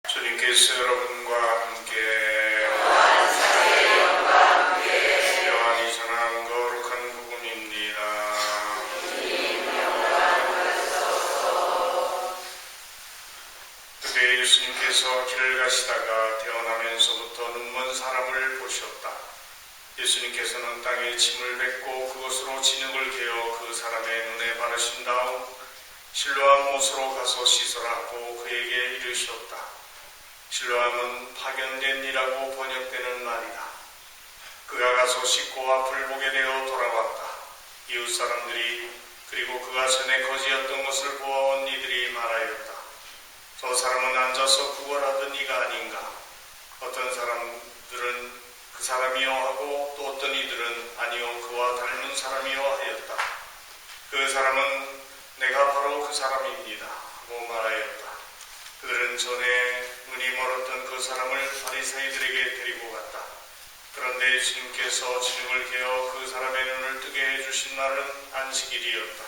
주님께서 여러분과 함께 요한이 전한 거룩한 복음입니다. 그때 예수님께서 길을 가시다가 태어나면서부터 눈먼 사람을 보셨다. 예수님께서는 땅에 침을 뱉고 그것으로 진흙을 개어 그 사람의 눈에 바르신 다음 실로암 못으로 가서 씻으라 하고 그에게 이르셨다. 실로암은 파견된 이라고 번역되는 말이다. 그가 가서 씻고 앞을 보게 되어 돌아왔다. 이웃 사람들이 그리고 그가 전에 거지였던 것을 보아온 이들이 말하였다. 저 사람은 앉아서 구걸하던 이가 아닌가. 어떤 사람들은 그 사람이요 하고 또 어떤 이들은 아니요 그와 닮은 사람이요 하였다. 그 사람은 내가 바로 그 사람입니다 하고 말하였다. 그들은 전에 눈이 멀었던 그 사람을 바리새인들에게 데리고 갔다. 그런데 예수님께서 진흙을 개어 그 사람의 눈을 뜨게 해주신 날은 안식일이었다.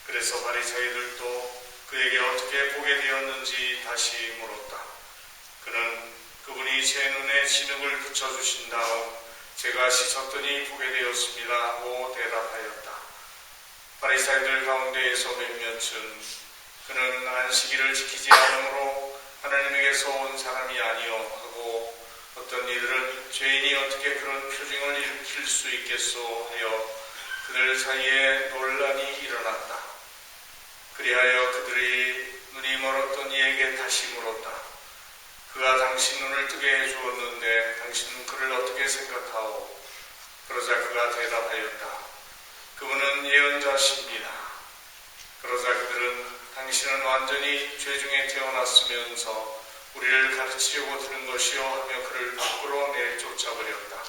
그래서 바리새인들도 그에게 어떻게 보게 되었는지 다시 물었다. 그는 그분이 제 눈에 진흙을 붙여주신 다음 제가 씻었더니 보게 되었습니다 하고 대답하였다. 바리새인들 가운데에서 몇몇은 그는 안식일을 지키지 않으므로 하나님에게서 온 사람이 아니요 하고 어떤 이들은 죄인이 어떻게 그런 표징을 일으킬 수 있겠소 하여 그들 사이에 논란이 일어났다. 그리하여 그들이 눈이 멀었던 이에게 다시 물었다. 그가 당신 눈을 뜨게 해주었는데 당신은 그를 어떻게 생각하오? 그러자 그가 대답하였다. 그분은 예언자십니다. 그러자 그들은 당신은 완전히 죄 중에 태어났으면서 우리를 가르치려고 드는 것이요 하며 그를 밖으로 내쫓아버렸다.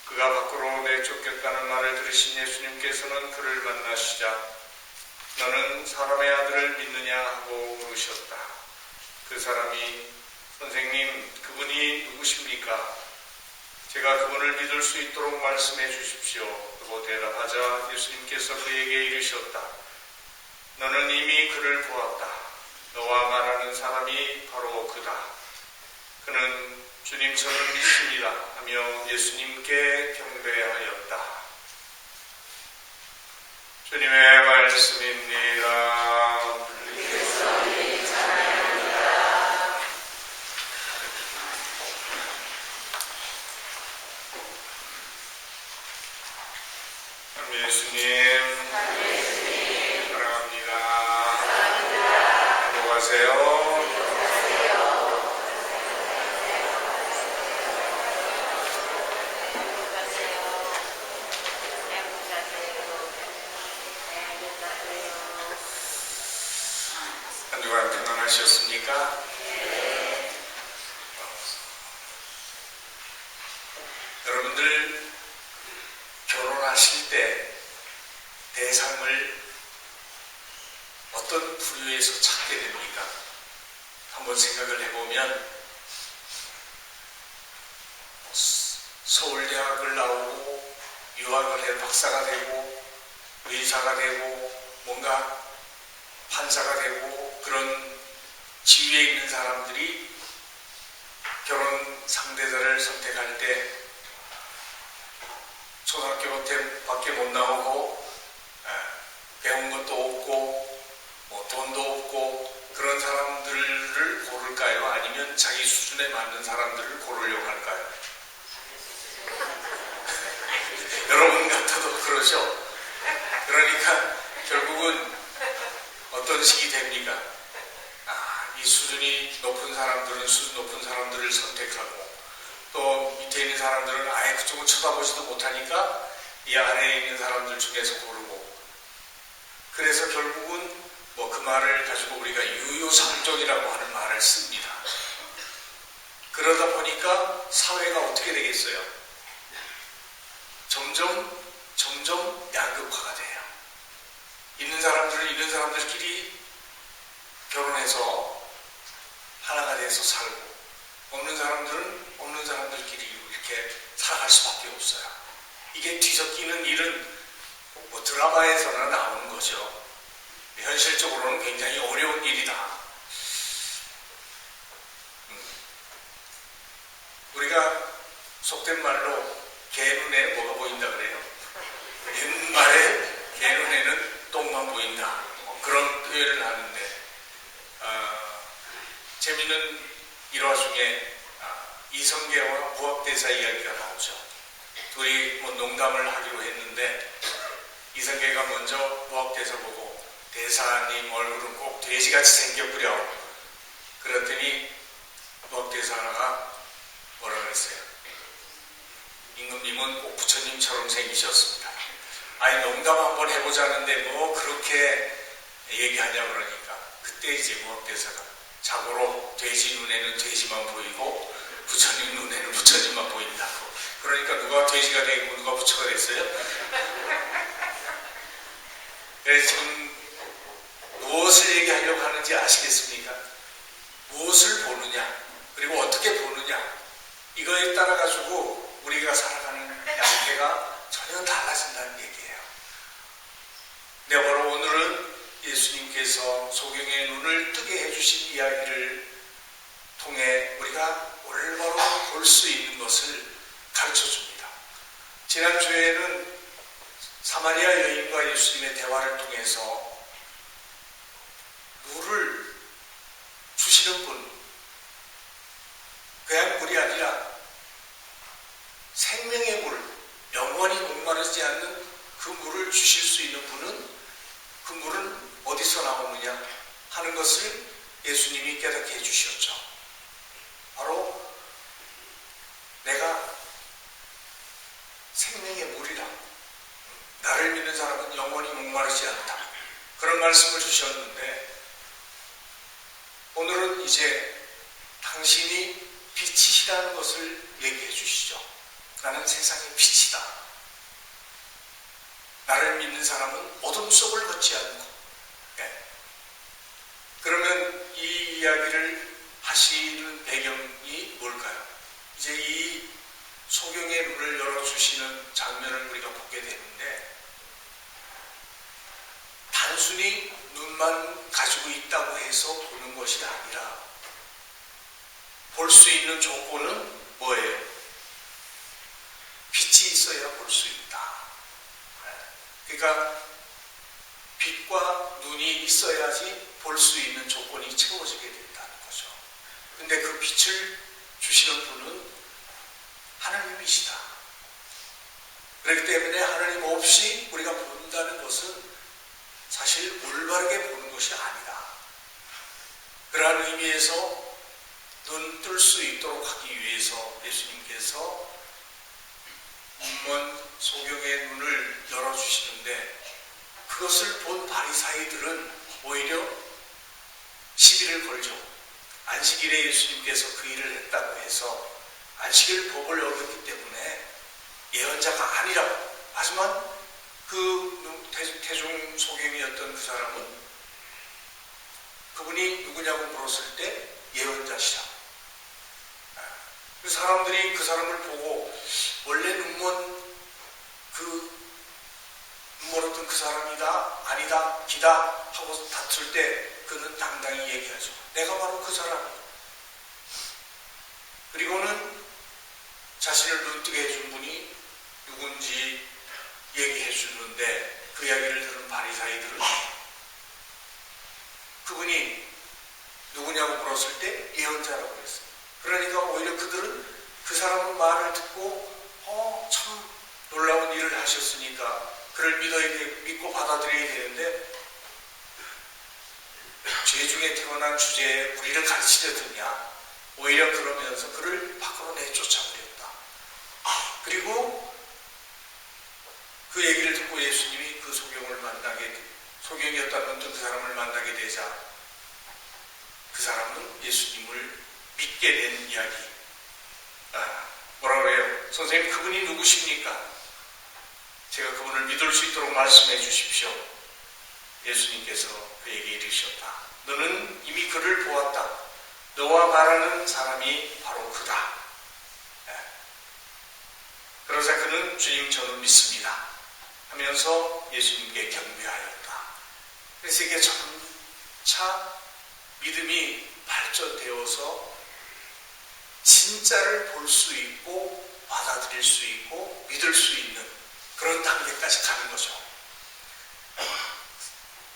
그가 밖으로 내쫓겼다는 말을 들으신 예수님께서는 그를 만나시자 너는 사람의 아들을 믿느냐 하고 물으셨다. 그 사람이 선생님 그분이 누구십니까? 제가 그분을 믿을 수 있도록 말씀해 주십시오 하고 대답하자 예수님께서 그에게 이르셨다. 너는 이미 그를 보았다. 너와 말하는 사람이 바로 그다. 그는 주님 저는 믿습니다 하며 예수님께 경배하였다. 주님의 말씀입니다. 예수님 사랑합니다. 행복하세요. 한 주간 평안하셨습니까? 여러분들 결혼하실 때 대상을 어떤 부류에서 찾게 됩니까? 한번 생각을 해보면 서울대학을 나오고 유학을 해 박사가 되고 의사가 되고 뭔가 판사가 되고 그런 지위에 있는 사람들이 결혼 상대자를 선택할 때 초등학교밖에 못 나오고 배운 것도 없고 돈도 없고 그런 사람들을 고를까요? 아니면 자기 수준에 맞는 사람들을 고르려고 할까요? 여러분 같아도 그러죠? 그러니까 결국은 어떤 식이 됩니까? 이 수준이 높은 사람들은 수준 높은 사람들을 선택하고 또 밑에 있는 사람들은 아예 그쪽을 쳐다보지도 못하니까 이 아래에 있는 사람들 중에서 고르고 그래서 결국은 그 말을 가지고 우리가 유효상종이라고 하는 말을 씁니다. 그러다 보니까 사회가 어떻게 되겠어요? 점점 양극화가 돼요. 있는 사람들은 있는 사람들끼리 결혼해서 하나가 돼서 살고 없는 사람들은 없는 사람들끼리 이렇게 살아갈 수밖에 없어요. 이게 뒤섞이는 일은 드라마에서나 나오는 거죠. 현실적으로는 굉장히 어려운 일이다. 우리가 속된 말로 개 눈에 뭐가 보인다 그래요? 옛말에 개 눈에는 똥만 보인다. 그런 표현을 하는데 재미있는 일화 중에 이성계와 부합대사 이야기가 나오죠. 둘이 농담을 하기로 했는데 이성계가 먼저 부합대사 보고 대사님 얼굴은 꼭 돼지같이 생겼구려. 그랬더니 부합대사가 뭐라 그랬어요? 임금님은 꼭 부처님처럼 생기셨습니다. 아니 농담 한번 해보자는데 뭐 그렇게 얘기하냐 그러니까 그때 이제 부합대사가 자고로 돼지 눈에는 돼지만 보이고 부처님 눈에는 부처님만 보인다고. 그러니까 누가 돼지가 되고 누가 부처가 됐어요? 그래서 지금 무엇을 얘기하려고 하는지 아시겠습니까? 무엇을 보느냐 그리고 어떻게 보느냐 이거에 따라 가지고 우리가 살아가는 양태가 전혀 달라진다는 얘기예요. 네, 바로 오늘은 예수님께서 소경의 눈을 뜨게 해주신 이야기를 통해 우리가 올바로 볼 수 있는 것을 가르쳐줍니다. 지난주에는 사마리아 여인과 예수님의 대화를 통해서 물을 주시는 분, 그냥 물이 아니라 생명의 물, 영원히 목마르지 않는 그 물을 주실 수 있는 분은 그 물은 어디서 나오느냐 하는 것을 예수님이 깨닫게 해주셨죠. 바로 내가 생명의 물이라. 나를 믿는 사람은 영원히 목마르지 않다. 그런 말씀을 주셨는데 오늘은 이제 당신이 빛이시라는 것을 얘기해 주시죠. 나는 세상의 빛이다. 나를 믿는 사람은 어둠 속을 걷지 않고. 네. 그러면 이 이야기를 하시는 배경이 뭘까요? 이제 이 소경의 눈을 열어주시는 장면을 우리가 보게 되는데 단순히 눈만 가지고 있다고 해서 보는 것이 아니라 볼 수 있는 조건은 뭐예요? 빛이 있어야 볼 수 있다. 그러니까 빛과 눈이 있어야지 볼 수 있는 조건이 채워지게 된다는 거죠. 근데 그 빛을 주시는 분은 하나님이시다. 그렇기 때문에 하나님 없이 우리가 본다는 것은 사실 올바르게 보는 것이 아니다. 그러한 의미에서 눈 뜰 수 있도록 하기 위해서 예수님께서 눈먼 소경의 눈을 열어주시는데 그것을 본 바리사이들은 오히려 시비를 걸죠. 안식일에 예수님께서 그 일을 했다고 해서 안식일 법을 어겼기 때문에 예언자가 아니라고. 하지만 그 태중 소경이었던 그 사람은 그분이 누구냐고 물었을 때 예언자시라고. 그 사람들이 그 사람을 보고 원래 눈먼 눈멀었던 그 사람이다 아니다 기다 하고 다툴 때 그는 당당히 얘기하죠. 내가 바로 그 사람이다. 그리고는 자신을 눈뜨게 해준 분이 누군지 얘기해 주는데 그 이야기를 들은 바리사이들은 그분이 누구냐고 물었을 때 예언자라고 했어요. 그러니까 오히려 그들은 그 사람의 말을 듣고 참 놀라운 일을 하셨으니까 그를 믿고 받아들여야 되는데 죄 중에 태어난 주제에 우리를 가르치려 드냐. 오히려 그러면서 그를 밖으로 내쫓아버렸다. 그리고 그 얘기를 듣고 예수님이 그 소경이었다는 그 사람을 만나게 되자 그 사람은 예수님을 믿게 된 이야기. 뭐라고 해요? 선생님 그분이 누구십니까? 제가 그분을 믿을 수 있도록 말씀해 주십시오. 예수님께서 그에게 이르셨다. 너는 이미 그를 보았다. 너와 말하는 사람이 바로 그다. 그러자 그는 주님 저는 믿습니다 하면서 예수님께 경배하였다. 그래서 이게 점차 믿음이 발전되어서 진짜를 볼 수 있고 받아들일 수 있고 믿을 수 있는 그런 단계까지 가는 거죠.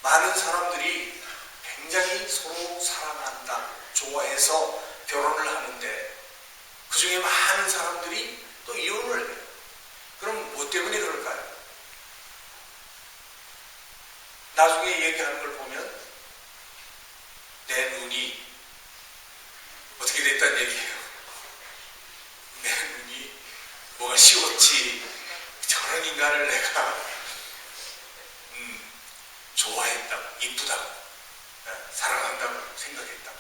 많은 사람들이 굉장히 서로 사랑한다, 좋아해서 결혼을 하는데 그 중에 많은 사람들이 또 이혼을 해요. 그럼 뭐 때문에 그럴까요? 나중에 얘기하는 걸 보면 내 눈이 어떻게 됐다는 얘기예요. 내 눈이 뭐가 씌웠지 저런 인간을 내가 좋아했다고, 이쁘다고, 사랑한다고 생각했다고.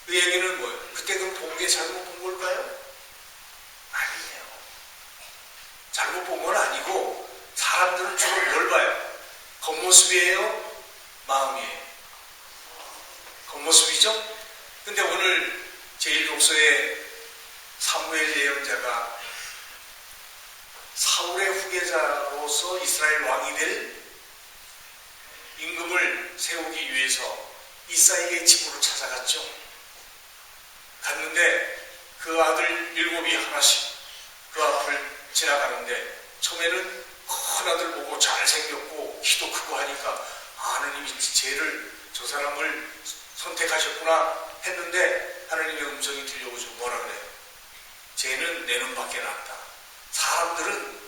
그 얘기는 뭐예요? 그때 그럼 본 게 잘못 본 걸까요? 아니에요. 잘못 본 건 아니고 사람들은 주로 뭘 봐요? 겉모습이에요? 마음이에요? 겉모습이죠? 근데 오늘 제1독서에 사무엘 예언자가 사울의 후계자로서 이스라엘 왕이 될 임금을 세우기 위해서 이사이의 집으로 찾아갔죠. 갔는데 그 아들 7이 하나씩 그 앞을 지나가는데 처음에는 큰 아들 보고 잘생겼고 키도 크고 하니까 하느님이 저 사람을 선택하셨구나 했는데 하느님의 음성이 들려오죠. 뭐라 그래요? 쟤는 내 눈밖에 낫다. 사람들은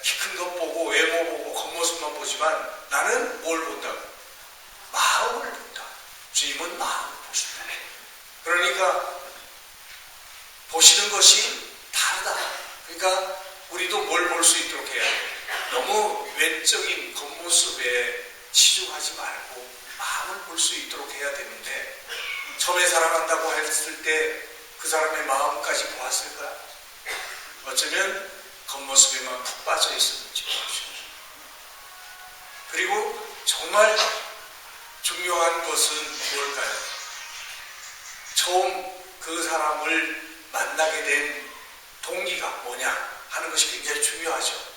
키 큰 것 보고 외모 보고 겉모습만 보지만 나는 뭘 본다고? 마음을 본다. 주님은 마음을 보신다. 그러니까 보시는 것이 다르다. 그러니까 우리도 뭘 볼 수 있도록 해야 돼. 너무 외적인 겉모습에 치중하지 말고 마음을 볼 수 있도록 해야 되는데 처음에 사랑한다고 했을 때 그 사람의 마음까지 보았을까? 어쩌면 겉모습에만 푹 빠져 있었는지 모르죠. 그리고 정말 중요한 것은 뭘까요? 처음 그 사람을 만나게 된 동기가 뭐냐 하는 것이 굉장히 중요하죠.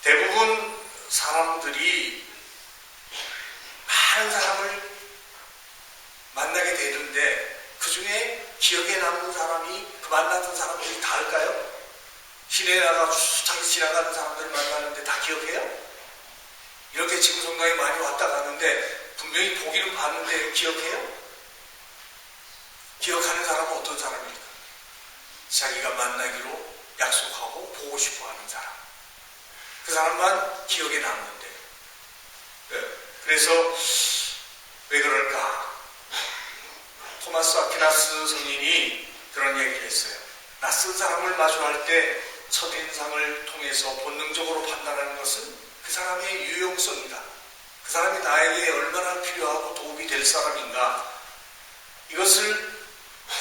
대부분 사람들이 많은 사람을 만나게 되는데 그 중에 기억에 남는 사람이 그 만났던 사람들이 다일까요? 시내에 나가 숱하게 지나가는 사람들을 만나는데 다 기억해요? 이렇게 지금 성당에 많이 왔다 갔는데 분명히 보기는 봤는데 기억해요? 기억하는 사람은 어떤 사람입니까? 자기가 만나기로 약속하고 보고 싶어 하는 사람. 그 사람만 기억에 남는데. 그래서 왜 그럴까? 토마스 아퀴나스 성인이 그런 얘기를 했어요. 낯선 사람을 마주할 때 첫인상을 통해서 본능적으로 판단하는 것은 그 사람의 유용성이다. 그 사람이 나에게 얼마나 필요하고 도움이 될 사람인가. 이것을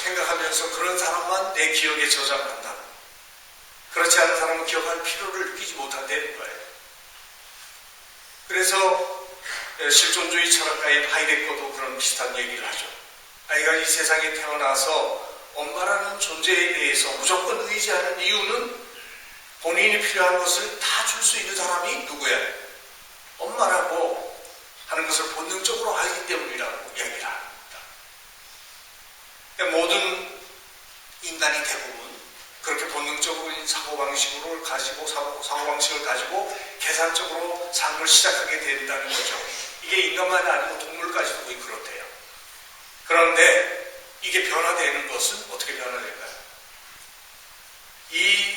생각하면서 그런 사람만 내 기억에 저장한다. 그렇지 않은 사람은 기억할 필요를 느끼지 못한다는 거예요. 그래서 실존주의 철학가인 하이데거도 그런 비슷한 얘기를 하죠. 아이가 이 세상에 태어나서 엄마라는 존재에 대해서 무조건 의지하는 이유는 본인이 필요한 것을 다 줄 수 있는 사람이 누구야? 엄마라고 하는 것을 본능적으로 알기 때문이라고 이야기를 합니다. 모든 인간이 대부분 그렇게 본능적으로 사고방식을 가지고 계산적으로 삶을 시작하게 된다는 거죠. 이게 인간만이 아니고 동물까지도 거의 그렇대요. 그런데 이게 변화되는 것은 어떻게 변화될까요? 이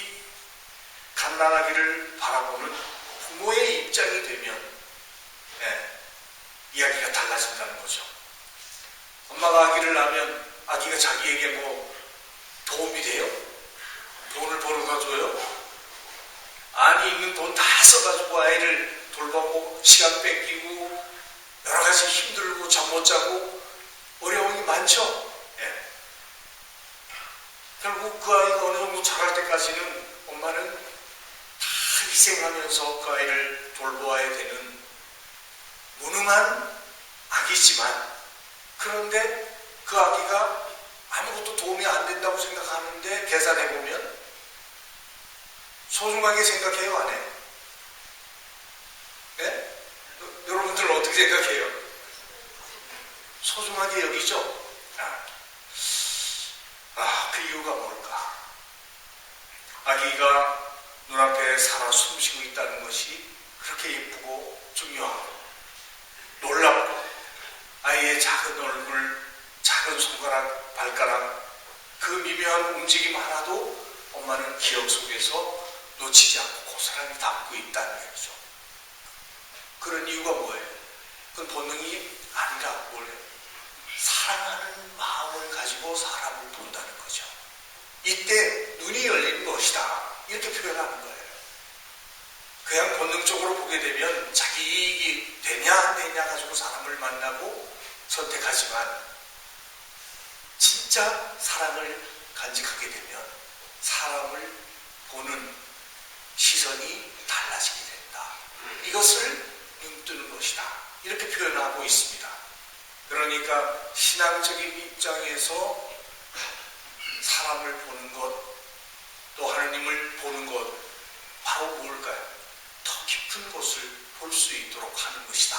갓난아기를 바라보는 부모의 입장이 되면 이야기가 달라진다는 거죠. 엄마가 아기를 낳으면 아기가 자기에게 뭐 도움이 돼요? 돈을 벌어다 줘요? 아니 있는 돈 다 써가지고 아이를 돌보고 시간 뺏기고 여러 가지 힘들고 잠 못 자고 어려움이 많죠? 결국 그 아이가 어느 정도 자랄 때까지는 엄마는 다 희생하면서 그 아이를 돌보아야 되는 무능한 아기지만 그런데 그 아기가 아무것도 도움이 안 된다고 생각하는데 계산해보면 소중하게 생각해요, 안 해요? 네? 여러분들은 어떻게 생각해요? 소중하게 여기죠? 아기가 눈앞에 살아 숨쉬고 있다는 것이 그렇게 예쁘고 중요하고 놀랍고 아이의 작은 얼굴, 작은 손가락, 발가락 그 미묘한 움직임 하나도 엄마는 기억 속에서 놓치지 않고 고스란히 담고 있다는 얘기죠. 그런 이유가 뭐예요? 그건 본능이 아니라 뭐예요? 사랑하는 마음을 가지고 사람을 본다는 거죠. 이때 눈이 열리는 것이다. 이렇게 표현하는 거예요. 그냥 본능적으로 보게 되면 자기 이익이 되냐 안 되냐 가지고 사람을 만나고 선택하지만 진짜 사랑을 간직하게 되면 사람을 보는 시선이 달라지게 된다. 이것을 눈 뜨는 것이다. 이렇게 표현하고 있습니다. 그러니까 신앙적인 입장에서 사람을 보는 것, 또 하나님을 보는 것, 바로 뭘까요? 더 깊은 곳을 볼 수 있도록 하는 것이다.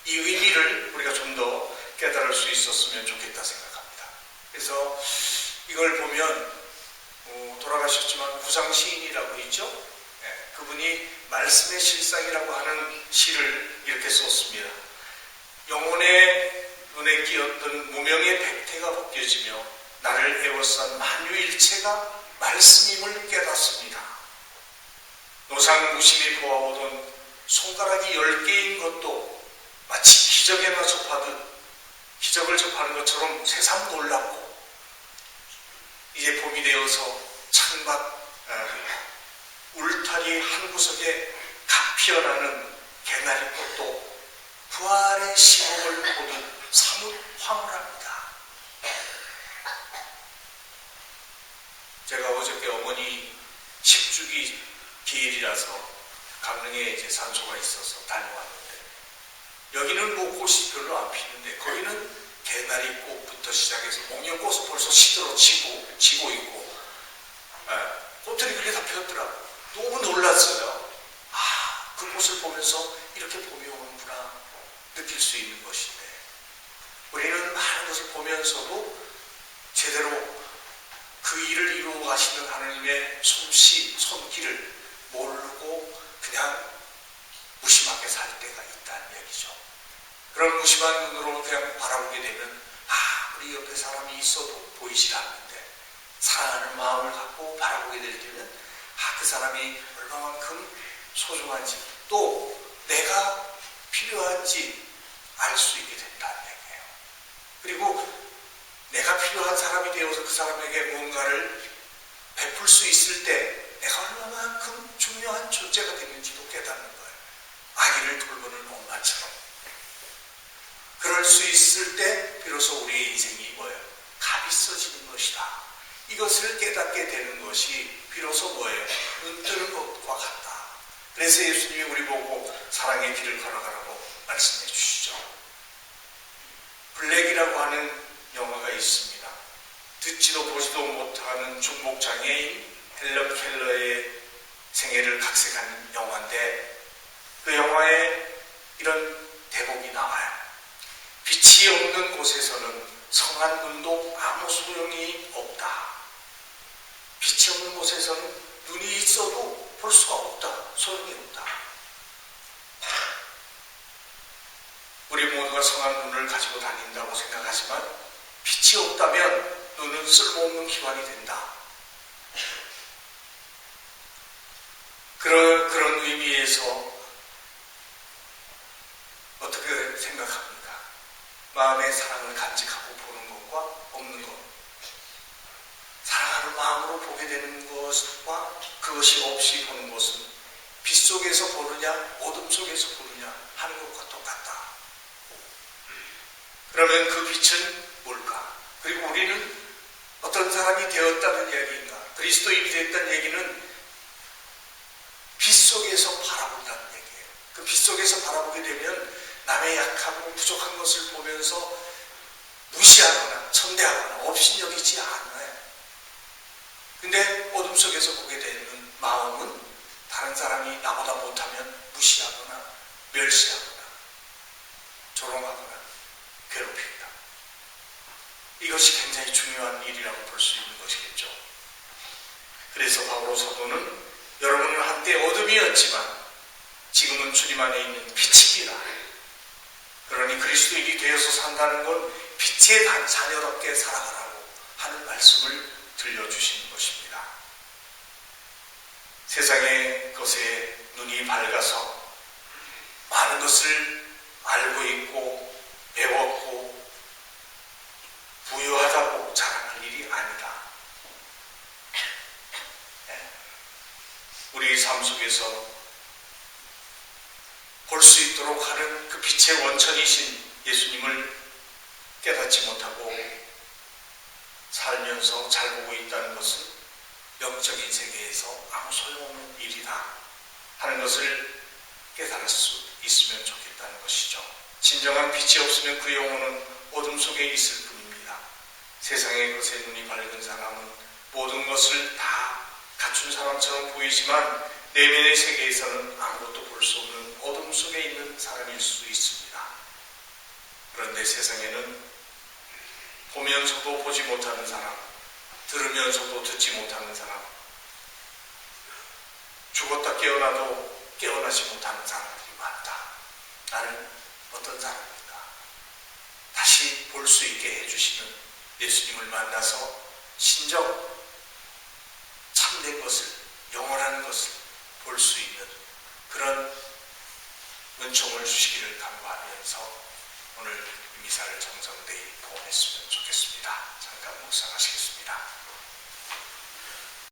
이 의미를 우리가 좀 더 깨달을 수 있었으면 좋겠다 생각합니다. 그래서 이걸 보면 돌아가셨지만 구상시인이라고 있죠. 네, 그분이 말씀의 실상이라고 하는 시를 이렇게 썼습니다. 영혼의 눈에 끼었던 무명의 백태가 벗겨지며 나를 에워싼 만유일체가 말씀임을 깨닫습니다. 노상무심히 보아오던 손가락이 10개인 것도 마치 기적에나 접하듯 기적을 접하는 것처럼 새삼 놀랍고 이제 봄이 되어서 창밖 울타리 한 구석에 각 피어나는 개나리꽃도 부활의 시범을 보듯 사뭇 황홀합니다. 제가 어저께 어머니 10주기 기일이라서 강릉에 이제 산소가 있어서 다녀왔는데 여기는 뭐 꽃이 별로 안 피는데 거기는 개나리꽃부터 시작해서 목련꽃은 벌써 시들어지고 있고 꽃들이 그렇게 다 피었더라고요. 너무 놀랐어요. 그 꽃을 보면서 이렇게 봄이 오는구나 느낄 수 있는 것인데 우리는 많은 것을 보면서도 제대로 그 일을 이루어 가시는 하나님의 솜씨, 손길을 모르고 그냥 무심하게 살 때가 있다는 얘기죠. 그런 무심한 눈으로 그냥 바라보게 되면 우리 옆에 사람이 있어도 보이질 않는데 사랑하는 마음을 갖고 바라보게 될 때는 그 사람이 얼마만큼 소중한지 또 내가 필요한지 알 수 있게 된다는 얘기예요. 그리고 내가 필요한 사람이 되어서 그 사람에게 무언가를 베풀 수 있을 때 내가 얼마만큼 중요한 존재가 되는지도 깨닫는 거예요. 아기를 돌보는 엄마처럼. 그럴 수 있을 때 비로소 우리의 인생이 뭐예요? 값이 써지는 것이다. 이것을 깨닫게 되는 것이 비로소 뭐예요? 눈 뜨는 것과 같다. 그래서 예수님이 우리 보고 사랑의 길을 걸어가라고 말씀해 주시죠. 블랙이라고 하는 영화가 있습니다. 듣지도 보지도 못하는 중복장애인 헬런 켈러의 생애를 각색한 영화인데 그 영화에 이런 대목이 나와요. 빛이 없는 곳에서는 성한 눈도 아무 소용이 없다. 빛이 없는 곳에서는 눈이 있어도 볼 수가 없다. 소용이 없다. 우리 모두가 성한 눈을 가지고 다닌다고 생각하지만 빛이 없다면 눈은 쓸모없는 기관이 된다. 그런 의미에서 어떻게 생각합니까? 마음의 사랑을 간직하고 보는 것과 없는 것. 사랑하는 마음으로 보게 되는 것과 그것이 없이 보는 것은 빛 속에서 보느냐 어둠 속에서 보느냐 하는 것과 똑같다. 그러면 그 빛은 뭘까? 그리고 우리는 어떤 사람이 되었다는 얘기인가? 그리스도인이 됐다는 얘기는 빛 속에서 바라본다는 얘기예요. 그 빛 속에서 바라보게 되면 남의 약하고 부족한 것을 보면서 무시하거나 천대하거나 업신여기지 않아요. 근데 어둠 속에서 보게 되는 마음은 다른 사람이 나보다 못하면 무시하거나 멸시하거나 조롱하거나 괴롭힙니다. 이것이 굉장히 중요한 일이라고 볼 수 있는 것이겠죠. 그래서 바오로 사도는 여러분은 한때 어둠이었지만 지금은 주님 안에 있는 빛입니다. 그러니 그리스도인이 되어서 산다는 건 빛의 자녀답게 살아가라고 하는 말씀을 들려주시는 것입니다. 세상의 것에 눈이 밝아서 많은 것을 알고 있고 배웠고 부유하다고 자랑할 일이 아니다. 우리 삶 속에서 볼 수 있도록 하는 그 빛의 원천이신 예수님을 깨닫지 못하고 살면서 잘 보고 있다는 것은 영적인 세계에서 아무 소용없는 일이다 하는 것을 깨달을 수 있으면 좋겠다는 것이죠. 진정한 빛이 없으면 그 영혼은 어둠 속에 있을 뿐입니다. 세상의 것에 눈이 밝은 사람은 모든 것을 다 갖춘 사람처럼 보이지만 내면의 세계에서는 아무것도 볼 수 없는 어둠 속에 있는 사람일 수 있습니다. 그런데 세상에는 보면서도 보지 못하는 사람, 들으면서도 듣지 못하는 사람, 죽었다 깨어나도 깨어나지 못하는 사람들이 많다. 나는 어떤 사람인가? 다시 볼 수 있게 해주시는 예수님을 만나서 신정 참된 것을, 영원한 것을 볼 수 있는 그런 은총을 주시기를